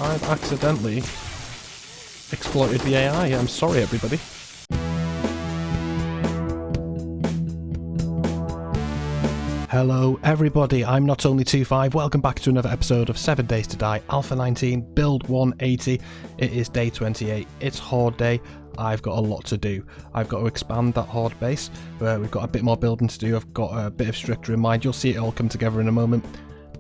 I've accidentally exploited the AI. I'm sorry, everybody. Hello everybody, I'm Not Only 25. Welcome back to another episode of 7 Days to Die, Alpha 19, Build 180. It is day 28, it's Horde day. I've got a lot to do. I've got to expand that Horde base. We've got a bit more building to do. I've got a bit of structure in mind. You'll see it all come together in a moment.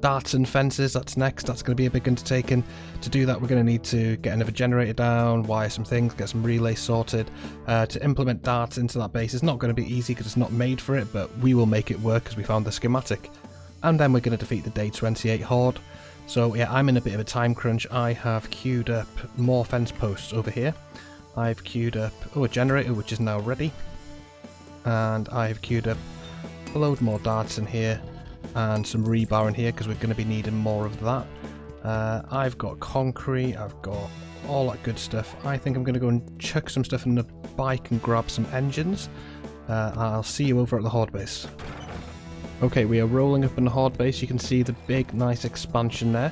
Darts and fences, that's next. That's going to be a big undertaking. To do that, we're going to need to get another generator down, wire some things, get some relays sorted. To implement darts into that base is not going to be easy because it's not made for it, but we will make it work because we found the schematic. And then we're going to defeat the day 28 Horde. So yeah, I'm in a bit of a time crunch. I have queued up more fence posts over here. I've queued up a generator which is now ready. And I've queued up a load more darts in here. And some rebar in here because we're going to be needing more of that. I've got concrete, I've got all that good stuff. I think I'm going to go and chuck some stuff in the bike and grab some engines. I'll see you over at the Horde base. Okay, we are rolling up in the Horde base. You can see the big nice expansion there.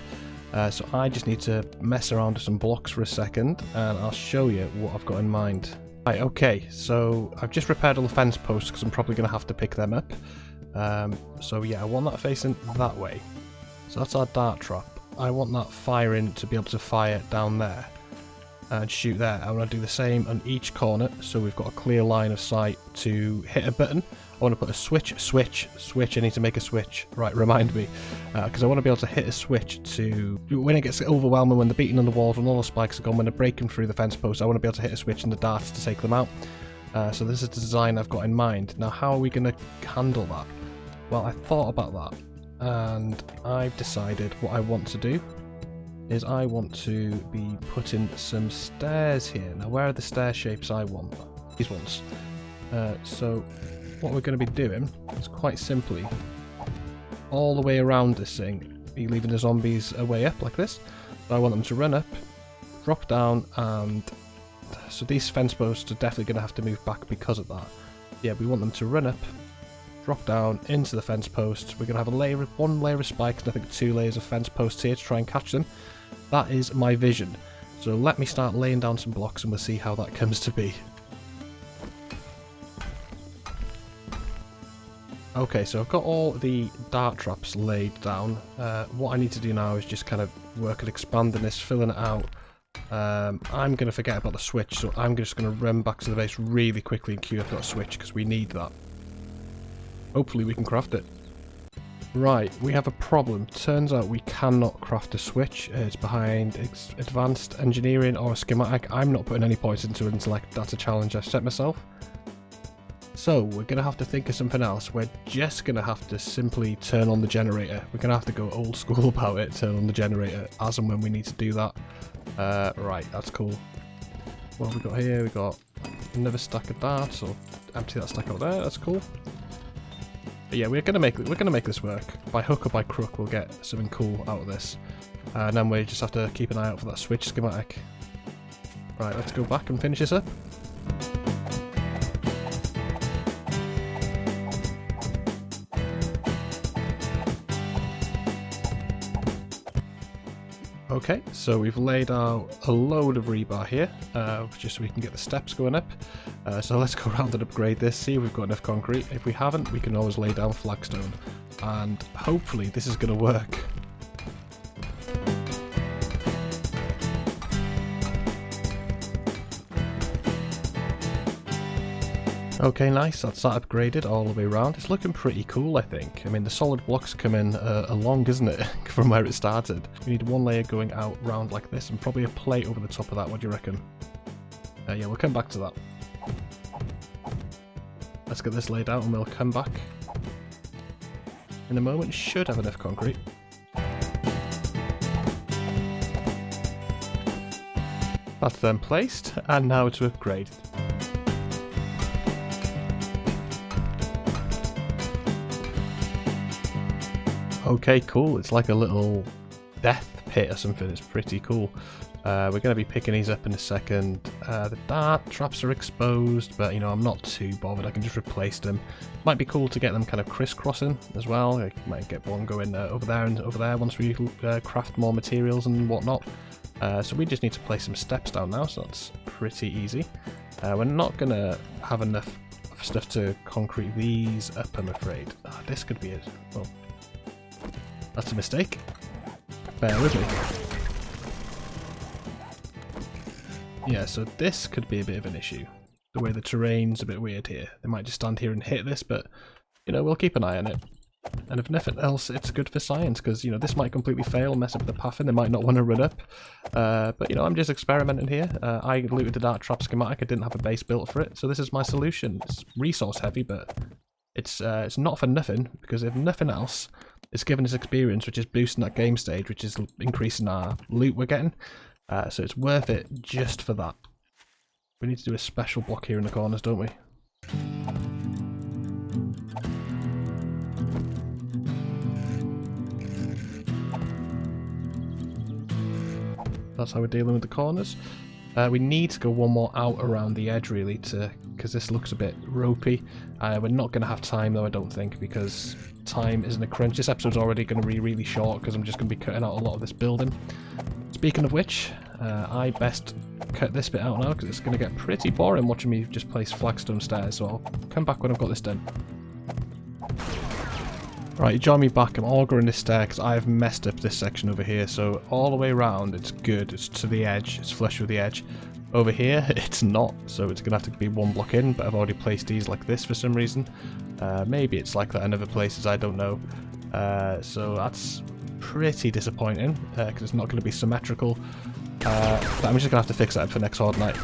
So I just need to mess around with some blocks for a second and I'll show you what I've got in mind. Right, okay, so I've just repaired all the fence posts because I'm probably going to have to pick them up. So yeah, I want that facing that way. So that's our dart trap. I want that firing to be able to fire down there and shoot there. I want to do the same on each corner so we've got a clear line of sight to hit a button. I want to put a switch. I need to make a switch. Right, remind me. Because I want to be able to hit a switch to... When it gets overwhelming, when they're beating on the walls, when all the spikes are gone, when they're breaking through the fence posts, I want to be able to hit a switch in the darts to take them out. So this is the design I've got in mind. Now, how are we going to handle that? Well, I thought about that, and I've decided what I want to do is I want to be putting some stairs here. Now, where are the stair shapes I want? These ones. So what we're going to be doing is quite simply all the way around this thing, be leaving the zombies a way up like this. So I want them to run up, drop down, and so these fence posts are definitely going to have to move back because of that. Yeah, we want them to run up, drop down into the fence posts. We're going to have one layer of spikes and I think 2 layers of fence posts here to try and catch them. That is my vision. So let me start laying down some blocks and we'll see how that comes to be. Okay, so I've got all the dart traps laid down. What I need to do now is just kind of work at expanding this, filling it out. I'm going to forget about the switch, so I'm just going to run back to the base really quickly and queue up that switch because we need that. Hopefully we can craft it. Right, we have a problem. Turns out we cannot craft a switch. It's behind advanced engineering or a schematic. I'm not putting any points into it until that's a challenge I've set myself. So we're going to have to think of something else. We're just going to have to simply turn on the generator. We're going to have to go old school about it, turn on the generator as and when we need to do that. Right, that's cool. What have we got here? We've got another stack of darts, so empty that stack out there, that's cool. But yeah, we're gonna make this work. By hook or by crook, we'll get something cool out of this. And then we just have to keep an eye out for that switch schematic. Right, let's go back and finish this up. Okay, so we've laid out a load of rebar here, just so we can get the steps going up. So let's go around and upgrade this, see if we've got enough concrete. If we haven't, we can always lay down flagstone. And hopefully this is going to work. Okay, nice, that's that upgraded all the way around. It's looking pretty cool, I think. I mean, the solid blocks come in along, isn't it, from where it started. We need one layer going out round like this, and probably a plate over the top of that, what do you reckon? Yeah, we'll come back to that. Let's get this laid out and we'll come back in a moment. Should have enough concrete. That's then placed, and now to upgrade. Okay, cool. It's like a little death pit or something. It's pretty cool. We're going to be picking these up in a second. The dart traps are exposed, but you know, I'm not too bothered. I can just replace them. Might be cool to get them kind of crisscrossing as well. I might get one going over there and over there once we craft more materials and whatnot. So we just need to place some steps down now, so that's pretty easy. We're not going to have enough stuff to concrete these up, I'm afraid. This could be it. Well, that's a mistake. Bear with me. Yeah, so this could be a bit of an issue. The way the terrain's a bit weird here. They might just stand here and hit this, but, you know, we'll keep an eye on it. And if nothing else, it's good for science, because, you know, this might completely fail, mess up the pathing, they might not want to run up. But, you know, I'm just experimenting here. I looted the dark trap schematic, I didn't have a base built for it, so this is my solution. It's resource heavy, but it's not for nothing, because if nothing else, it's given us experience, which is boosting that game stage, which is increasing our loot we're getting. So it's worth it just for that. We need to do a special block here in the corners, don't we? That's how we're dealing with the corners. We need to go one more out around the edge, really, because this looks a bit ropey. We're not going to have time, though, I don't think, because time isn't a crunch. This episode's already going to be really short, because I'm just going to be cutting out a lot of this building. Speaking of which, I best cut this bit out now, because it's going to get pretty boring watching me just place flagstone stairs, so I'll come back when I've got this done. Right, join me back. I'm augering this stair because I've messed up this section over here. So all the way around, it's good. It's to the edge. It's flush with the edge. Over here, it's not. So it's going to have to be one block in, but I've already placed these like this for some reason. Maybe it's like that in other places, I don't know. So that's pretty disappointing because it's not going to be symmetrical. But I'm just going to have to fix that for next Horde night.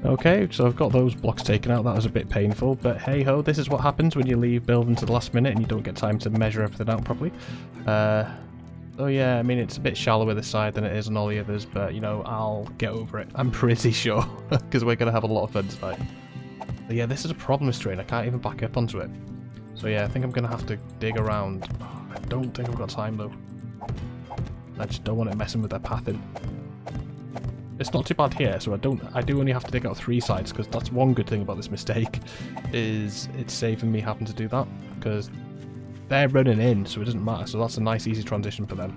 Okay, so I've got those blocks taken out. That was a bit painful, but hey ho, this is what happens when you leave building to the last minute and you don't get time to measure everything out properly. Oh yeah, I mean, it's a bit shallower this side than it is on all the others, but you know, I'll get over it. I'm pretty sure, because we're going to have a lot of fun tonight. But yeah, this is a problem with terrain. I can't even back up onto it. So yeah, I think I'm going to have to dig around. Oh, I don't think I've got time though. I just don't want it messing with their pathing. It's not too bad here, so I do only have to dig out 3 sides, because that's one good thing about this mistake, is it's saving me having to do that, because they're running in, so it doesn't matter, so that's a nice easy transition for them.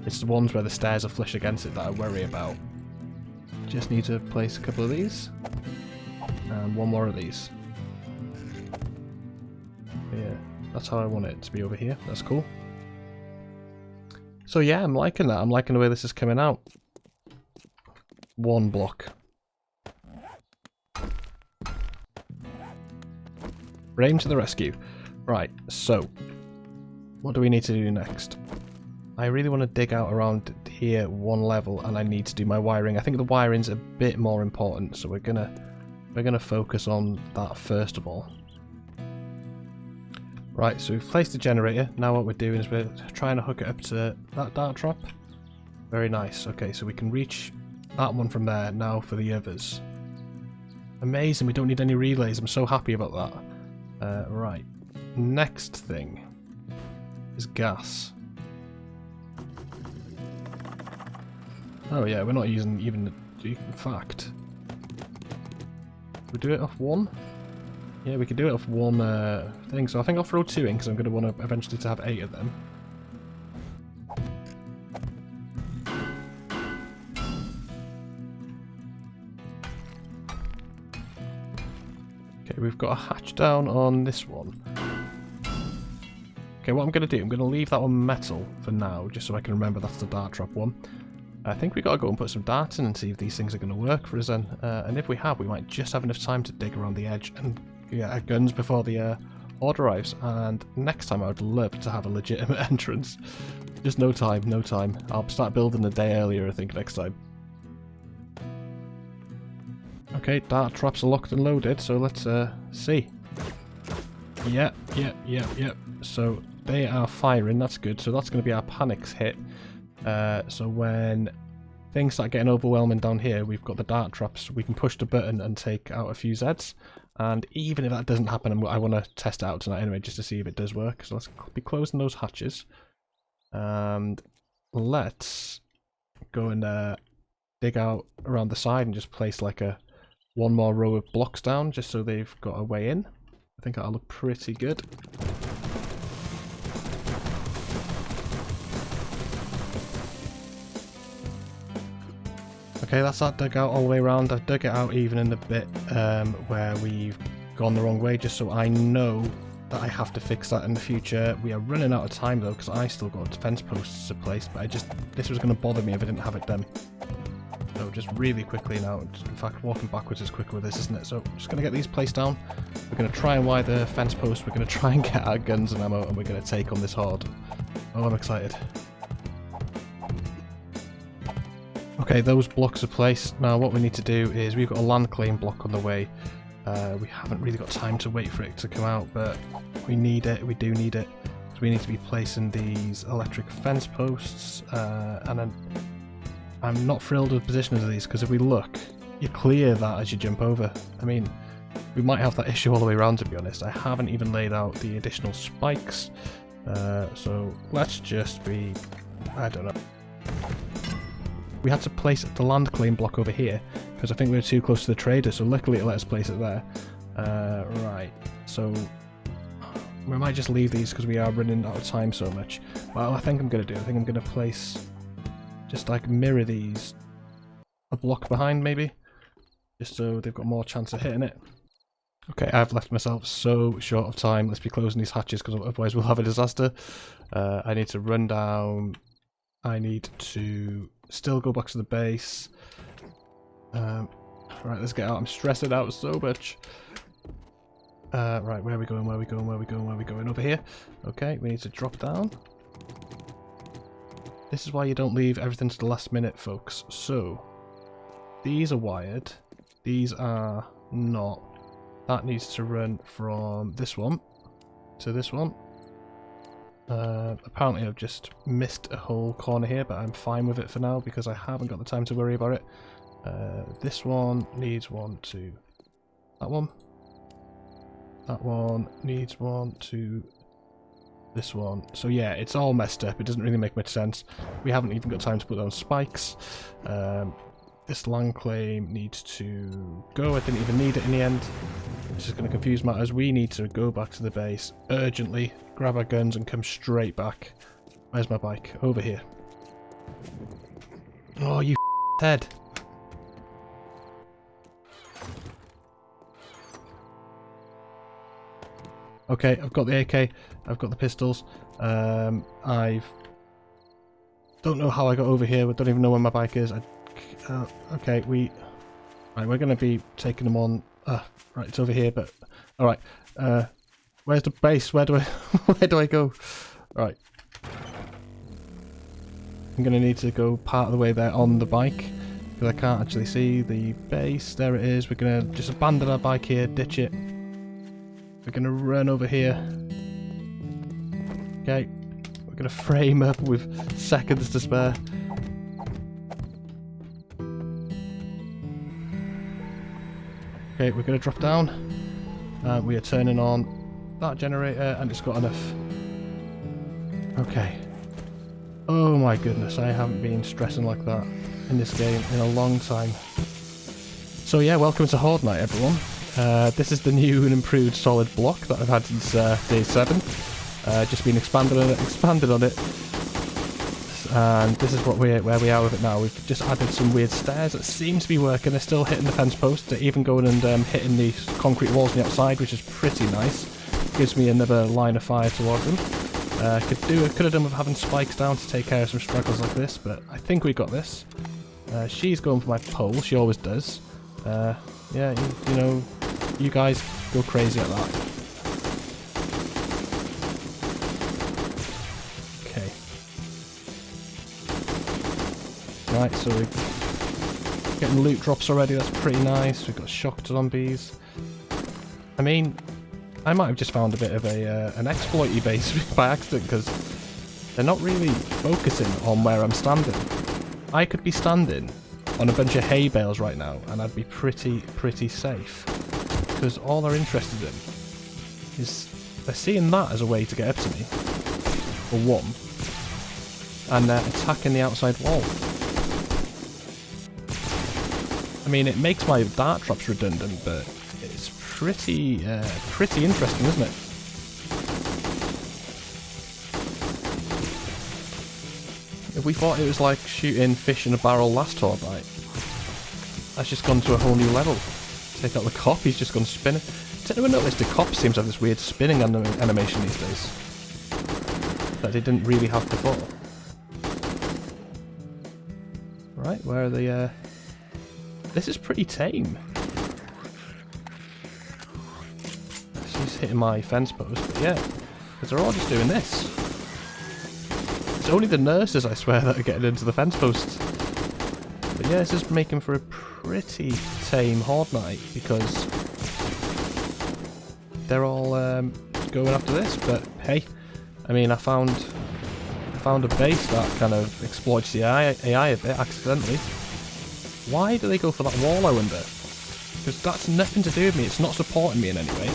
It's the ones where the stairs are flush against it that I worry about. Just need to place a couple of these, and one more of these. Yeah, that's how I want it to be over here, that's cool. So yeah, I'm liking that, I'm liking the way this is coming out. 1 block. Rain to the rescue. Right, so what do we need to do next? I really want to dig out around here 1 level, and I need to do my wiring. I think the wiring's a bit more important, so we're gonna focus on that first of all. Right, so we've placed the generator. Now what we're doing is we're trying to hook it up to that dart trap. Very nice. Okay, so we can reach that one from there. Now for the others. Amazing, we don't need any relays. I'm so happy about that. Right, next thing is gas. Oh yeah, we're not using even, in fact, we do it off 1? Yeah, we could do it off 1 thing, so I think I'll throw 2 in because I'm going to want to eventually to have 8 of them. Okay, we've got a hatch down on this one. Okay, what I'm going to do, I'm going to leave that one metal for now, just so I can remember that's the dart trap one. I think we got to go and put some darts in and see if these things are going to work for us then. And if we have, we might just have enough time to dig around the edge and get our guns before the Horde arrives. And next time I would love to have a legitimate entrance. Just no time, no time. I'll start building a day earlier, I think, next time. Okay, dart traps are locked and loaded, so let's see. Yep. So they are firing, that's good. So that's going to be our panics hit. So when things start getting overwhelming down here, we've got the dart traps. We can push the button and take out a few Zeds. And even if that doesn't happen, I want to test it out tonight anyway, just to see if it does work. So let's be closing those hatches. And let's go and dig out around the side and just place like one more row of blocks down, just so they've got a way in. I think that'll look pretty good. Okay, that's that dug out all the way around. I've dug it out even in the bit where we've gone the wrong way, just so I know that I have to fix that in the future. We are running out of time though, because I still got defense posts to place, but this was going to bother me if I didn't have it done. So just really quickly now, in fact walking backwards is quicker with this, isn't it? So I'm just going to get these placed down. We're going to try and wire the fence post, we're going to try and get our guns and ammo, and we're going to take on this horde. Oh, I'm excited. Okay, those blocks are placed. Now what we need to do is, we've got a land claim block on the way. We haven't really got time to wait for it to come out, but we need it, we do need it. So we need to be placing these electric fence posts, and then I'm not thrilled with the position of these, because if we look, you clear that as you jump over. I mean, we might have that issue all the way around, to be honest. I haven't even laid out the additional spikes, so let's just be, I don't know. We had to place the land claim block over here because I think we were too close to the trader, so luckily it let us place it there. Right, so we might just leave these because we are running out of time so much. Well, I think I'm going to do, I think I'm going to place, just like mirror these a block behind maybe, just so they've got more chance of hitting it. Okay, I've left myself so short of time. Let's be closing these hatches because otherwise we'll have a disaster. I need to run down. I need to still go back to the base. Right, let's get out. I'm stressing out so much. Right, where are we going? Where are we going? Where are we going? Where are we going? Over here. Okay, we need to drop down. This is why you don't leave everything to the last minute, folks. So, these are wired. These are not. That needs to run from this one to this one. Apparently I've just missed a whole corner here, but I'm fine with it for now because I haven't got the time to worry about it. This one needs one to that one. That one needs one to this one. So yeah, it's all messed up. It doesn't really make much sense. We haven't even got time to put down spikes. This land claim needs to go. I didn't even need it in the end. This is going to confuse matters. We need to go back to the base urgently, grab our guns and come straight back. Where's my bike? Over here. Oh, you head. Okay, I've got the AK, I've got the pistols. I don't know how I got over here. I don't even know where my bike is. Okay, we're going to be taking them on. Right, it's over here, but alright. Where's the base? Where do I go? Alright. I'm going to need to go part of the way there on the bike because I can't actually see the base. There it is. We're going to just abandon our bike here, ditch it. We're going to run over here. Okay. We're going to frame up with seconds to spare. Okay, we're going to drop down. We are turning on that generator and it's got enough. Okay. Oh my goodness, I haven't been stressing like that in this game in a long time. So yeah, welcome to Horde Night, everyone. This is the new and improved solid block that I've had since day 7. Just been expanded on it. And this is where we are with it now. We've just added some weird stairs that seem to be working. They're still hitting the fence post. They're even going and hitting the concrete walls on the outside, which is pretty nice. Gives me another line of fire towards them. Could have done with having spikes down to take care of some struggles like this, but I think we got this. She's going for my pole. She always does. Yeah, you know, you guys go crazy at that. Right, so we're getting loot drops already, that's pretty nice. We've got shocked zombies. I mean, I might have just found a bit of an exploity base by accident, because they're not really focusing on where I'm standing. I could be standing on a bunch of hay bales right now, and I'd be pretty safe. Because all they're interested in is they're seeing that as a way to get up to me, for one, and they're attacking the outside wall. I mean, it makes my dart traps redundant, but it's pretty interesting, isn't it? If we thought it was like shooting fish in a barrel last Horde Night, That's just gone to a whole new level. Take out the cop, he's just gone spinning. Has anyone noticed the cop seems to have this weird spinning animation these days? That they didn't really have before. Right, where are the... This is pretty tame. She's hitting my fence post, but yeah. Because they're all just doing this. It's only the nurses, I swear, that are getting into the fence posts. But yeah, this is making for a pretty tame Horde night, because they're all going after this, but hey, I mean, I found a base that kind of exploits the AI a bit accidentally. Why do they go for that wall, I wonder? Because that's nothing to do with me, it's not supporting me in any way.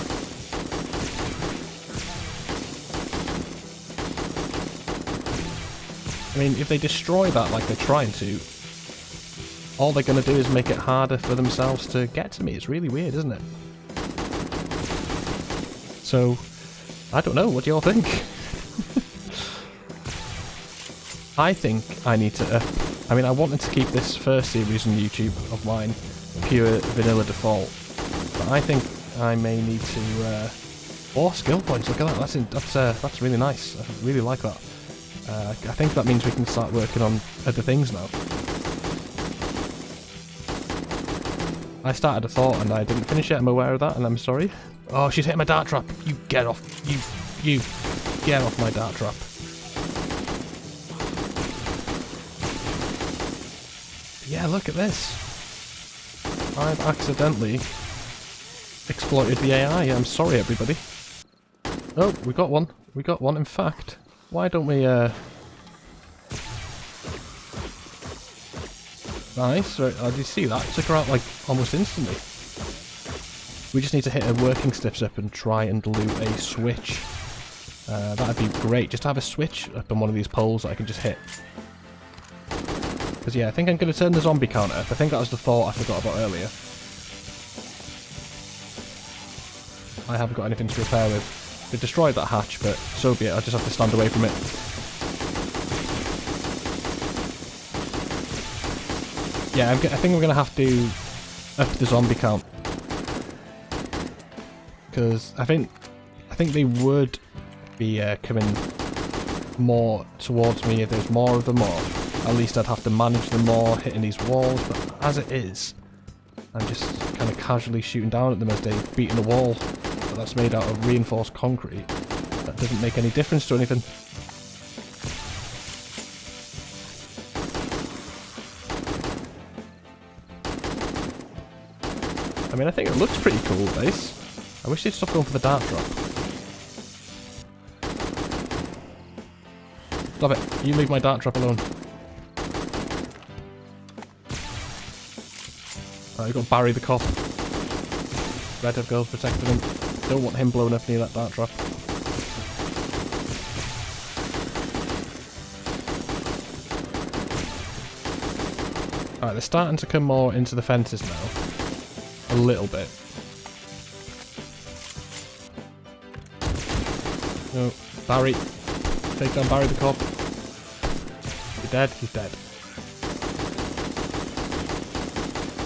I mean, if they destroy that like they're trying to, all they're going to do is make it harder for themselves to get to me. It's really weird, isn't it? So, I don't know, what do y'all think? I think I need to I mean, I wanted to keep this first series on YouTube of mine pure vanilla default, but I think I may need to 4 skill points. Look at that. That's really nice. I really like that. I think that means we can start working on other things now. I started a thought and I didn't finish it. I'm aware of that, and I'm sorry. Oh, she's hitting my dart trap. You get off. You get off my dart trap. Yeah, look at this. I've accidentally exploited the AI. I'm sorry, everybody. Oh, we got one. We got one, in fact. Why don't we, Nice. Right, did you see that? It took her out, like, almost instantly. We just need to hit her working stiffs up and try and loot a switch. That'd be great. Just to have a switch up on one of these poles that I can just hit. Because, yeah, I think I'm going to turn the zombie counter up. I think that was the thought I forgot about earlier. I haven't got anything to repair with. They destroyed that hatch, but so be it. I just have to stand away from it. Yeah, I think we're going to have to up the zombie count. Because I think they would be coming more towards me if there's more of them, or at least I'd have to manage them more, hitting these walls. But as it is, I'm just kind of casually shooting down at them as they beat in the wall. But that's made out of reinforced concrete. That doesn't make any difference to anything. I mean, I think it looks pretty cool, base. I wish they'd stop going for the dart drop. Stop it. You leave my dart trap alone. Right, we've got Barry the cop. Red Have Girls protecting him. Don't want him blown up near that dart trap. Alright, they're starting to come more into the fences now. A little bit. No, Barry. Take down Barry the cop. You're dead, he's dead.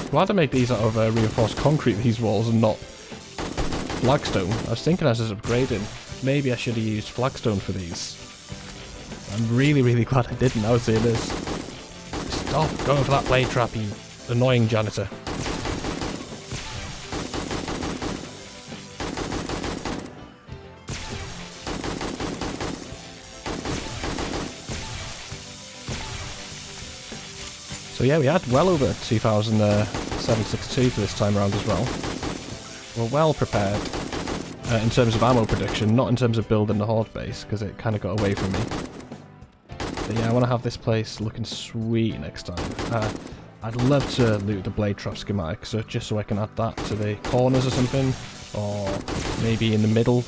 Glad I made these out of reinforced concrete, these walls, and not flagstone. I was thinking as I was upgrading, maybe I should have used flagstone for these. I'm really, really glad I didn't. Now it's this. Stop going for that blade trap, you annoying janitor. So yeah, we had well over 2,762 for this time around as well. We're well prepared in terms of ammo production, not in terms of building the Horde base, because it kind of got away from me. But yeah, I want to have this place looking sweet next time. I'd love to loot the blade trap schematic, so just so I can add that to the corners or something, or maybe in the middle,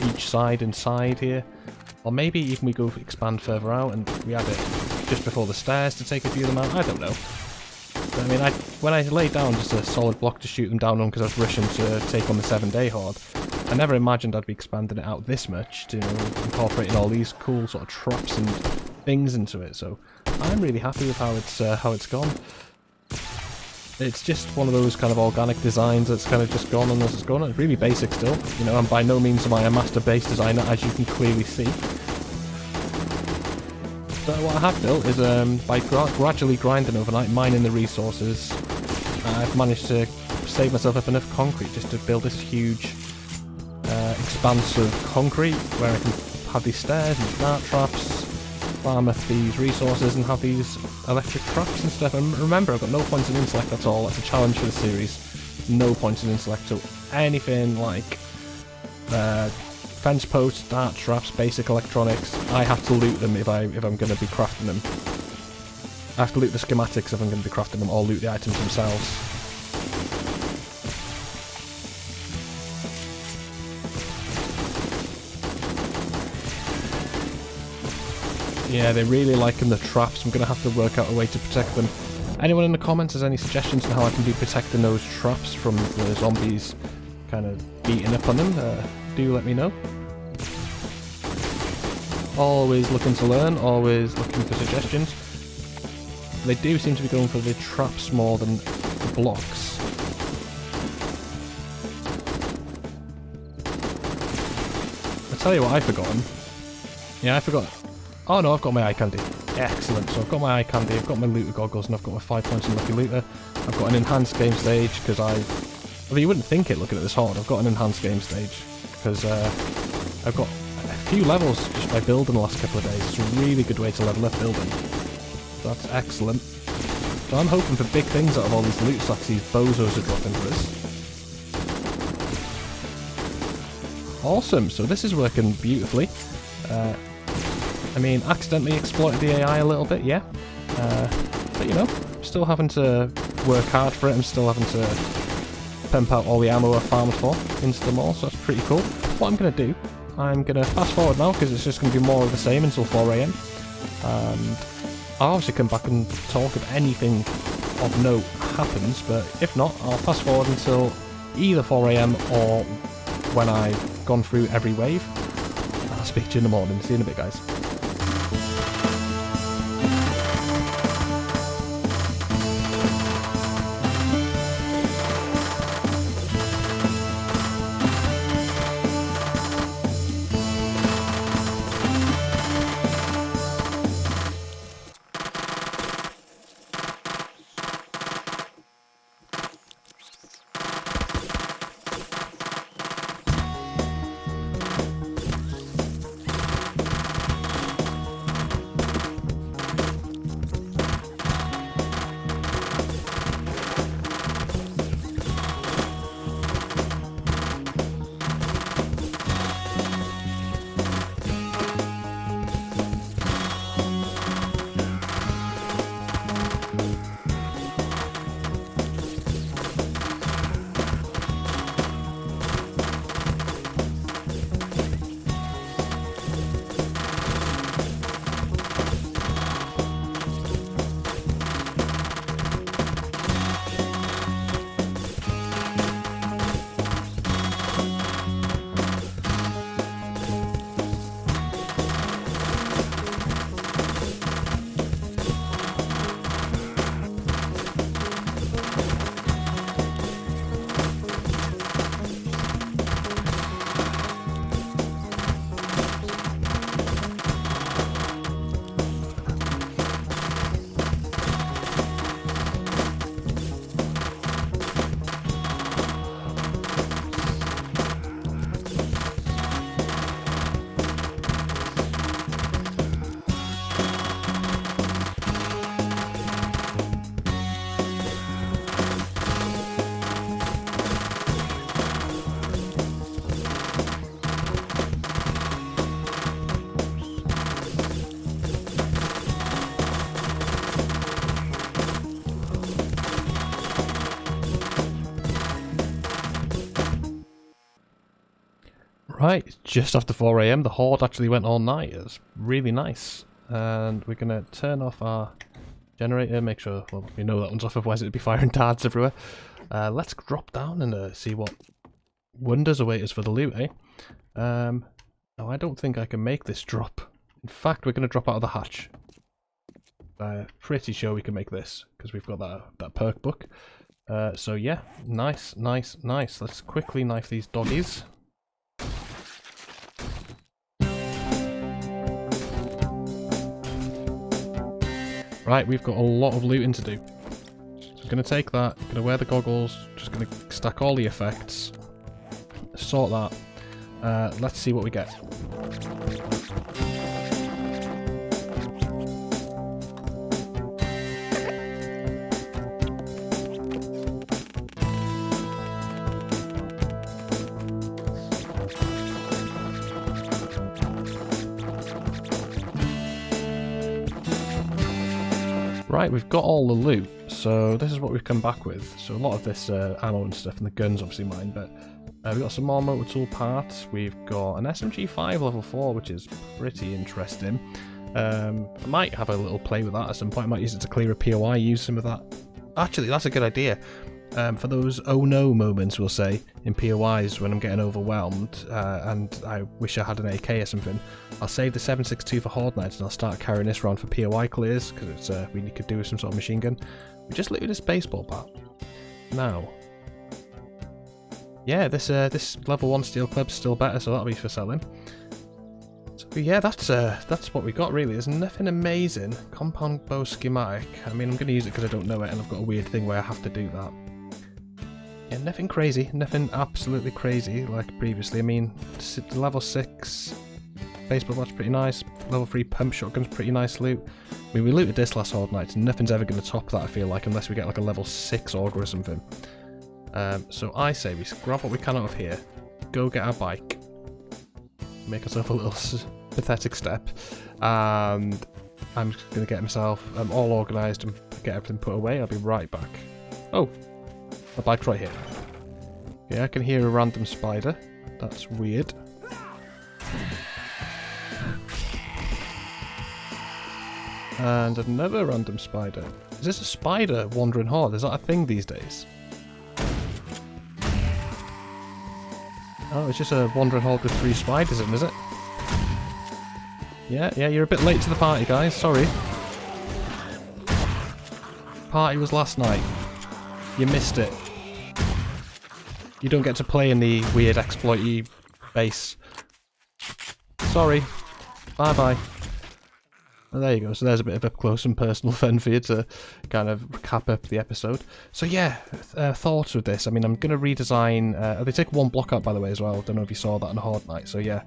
each side inside here. Or maybe even we go expand further out and we add it just before the stairs to take a few of them out. I don't know. But I mean, when I laid down just a solid block to shoot them down on because I was rushing to take on the 7-day Horde, I never imagined I'd be expanding it out this much, to, you know, incorporating all these cool sort of traps and things into it. So I'm really happy with how it's gone. It's just one of those kind of organic designs that's kind of just gone and it's gone. It's really basic still. You know, and by no means am I a master base designer, as you can clearly see. So what I have built is, by gradually grinding overnight, mining the resources, I've managed to save myself up enough concrete just to build this huge expanse of concrete where I can have these stairs and dart traps, farm up these resources and have these electric traps and stuff. And remember, I've got no points in intellect at all. That's a challenge for the series. No points in intellect, so anything like fence posts, dart traps, basic electronics, I have to loot them if I'm going to be crafting them. I have to loot the schematics if I'm going to be crafting them, or loot the items themselves. Yeah, they're really liking the traps. I'm going to have to work out a way to protect them. Anyone in the comments has any suggestions on how I can be protecting those traps from the zombies kind of beating up on them? Do let me know. Always looking to learn, always looking for suggestions. They do seem to be going for the traps more than the blocks. I'll tell you what I've forgotten. Yeah, I forgot. Oh no, I've got my eye candy. Excellent. So I've got my eye candy, I've got my looter goggles, and I've got my 5 points in Lucky Looter. I've got an enhanced game stage, because I mean, you wouldn't think it looking at this horde. I've got an enhanced game stage, because I've got a few levels just by building the last couple of days. It's a really good way to level up building. So that's excellent. So I'm hoping for big things out of all these loot sacks these bozos are dropping for us. Awesome, so this is working beautifully. I mean, accidentally exploited the AI a little bit, yeah. But you know, still having to work hard for it. I'm still having to pump out all the ammo I farmed for into them all, so that's pretty cool. What I'm going to do, I'm going to fast forward now, because it's just going to be more of the same until 4 AM. And I'll obviously come back and talk if anything of note happens, but if not, I'll fast forward until either 4 AM or when I've gone through every wave. I'll speak to you in the morning. See you in a bit, guys. Right, just after 4 AM, the Horde actually went all night. It was really nice. And we're going to turn off our generator, make sure, well, we know that one's off, otherwise it'd be firing darts everywhere. Let's drop down and see what wonders await us for the loot, eh? No, I don't think I can make this drop. In fact, we're going to drop out of the hatch. I'm pretty sure we can make this, because we've got that perk book. So yeah, nice, nice, nice. Let's quickly knife these doggies. Right, we've got a lot of looting to do. So I'm going to take that, going to wear the goggles, just going to stack all the effects, sort that. Let's see what we get. Right, we've got all the loot, so this is what we've come back with. So a lot of this ammo and stuff, and the guns obviously mine, but we've got some more motor tool parts. We've got an SMG5 level 4, which is pretty interesting. I might have a little play with that at some point. I might use it to clear a POI, use some of that. Actually, that's a good idea. For those oh no moments, we'll say, in POIs when I'm getting overwhelmed and I wish I had an AK or something, I'll save the 7.62 for Horde Nights and I'll start carrying this around for POI clears, because it's we could do with some sort of machine gun. We just looted this baseball bat. Now, yeah, this level 1 steel club's still better, so that'll be for selling. So yeah, that's what we got really. There's nothing amazing. Compound bow schematic. I mean, I'm going to use it because I don't know it, and I've got a weird thing where I have to do that. Yeah, nothing crazy, nothing absolutely crazy like previously. I mean, level 6 baseball bat's pretty nice. Level 3 pump shotgun's pretty nice loot. I mean, we looted this last Horde Nights, and nothing's ever going to top that, I feel like, unless we get like a level 6 auger or something. So I say we grab what we can out of here, go get our bike, make ourselves a little pathetic step, and I'm just going to get myself all organised and get everything put away. I'll be right back. Oh, the bike's right here. Yeah, I can hear a random spider. That's weird. And another random spider. Is this a spider wandering horde? Is that a thing these days? Oh, it's just a wandering horde with 3 spiders in, is it? Yeah, you're a bit late to the party, guys. Sorry. Party was last night. You missed it. You don't get to play in the weird exploity base. Sorry. Bye-bye. Well, there you go. So there's a bit of up close and personal fun for you to kind of cap up the episode. So yeah, thoughts with this. I mean, I'm going to redesign... they take one block out, by the way, as well. I don't know if you saw that on Horde Night. So yeah,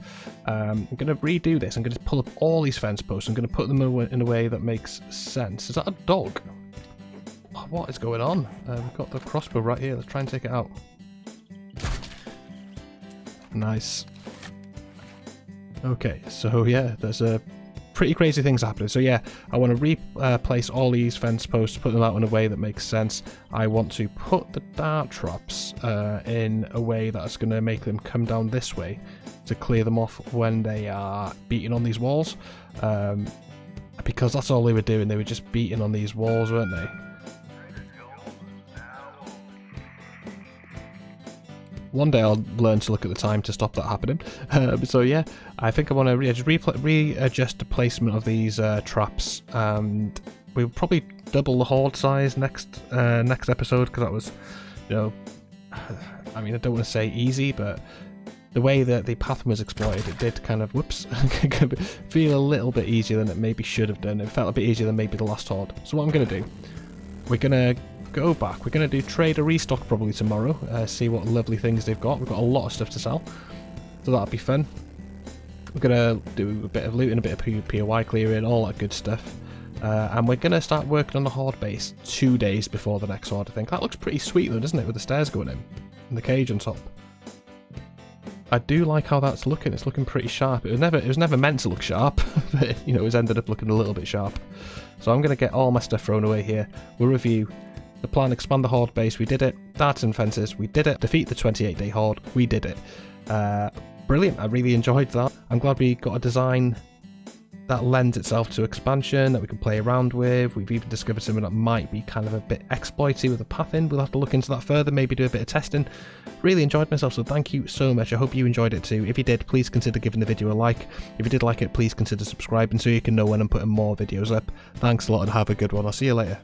I'm going to redo this. I'm going to pull up all these fence posts. I'm going to put them in a way that makes sense. Is that a dog? Oh, what is going on? We've got the crossbow right here. Let's try and take it out. Nice. Okay, so yeah, there's pretty crazy things happening. So yeah, I want to replace all these fence posts, put them out in a way that makes sense. I want to put the dart traps in a way that's going to make them come down this way to clear them off when they are beating on these walls. Because that's all they were doing. They were just beating on these walls, weren't they? One day I'll learn to look at the time to stop that happening. So yeah, I think I want to readjust the placement of these traps, and we'll probably double the horde size next episode, because that was, you know, I mean, I don't want to say easy, but the way that the path was exploited, it did kind of, whoops, feel a little bit easier than it maybe should have done. It felt a bit easier than maybe the last horde. So what I'm going to do, we're going to go back. We're going to do trade a restock probably tomorrow, see what lovely things they've got. We've got a lot of stuff to sell, so that'll be fun. We're going to do a bit of looting, a bit of POI clearing, all that good stuff. And we're going to start working on the horde base 2 days before the next horde, I think. That looks pretty sweet though, doesn't it, with the stairs going in and the cage on top. I do like how that's looking. It's looking pretty sharp. It was never meant to look sharp, but you know, it's ended up looking a little bit sharp. So I'm going to get all my stuff thrown away here. We'll review the plan, expand the horde base, we did it. Darts and fences, we did it. Defeat the 28-day horde, we did it. Brilliant, I really enjoyed that. I'm glad we got a design that lends itself to expansion, that we can play around with. We've even discovered something that might be kind of a bit exploity with the path in. We'll have to look into that further, maybe do a bit of testing. Really enjoyed myself, so thank you so much. I hope you enjoyed it too. If you did, please consider giving the video a like. If you did like it, please consider subscribing so you can know when I'm putting more videos up. Thanks a lot and have a good one. I'll see you later.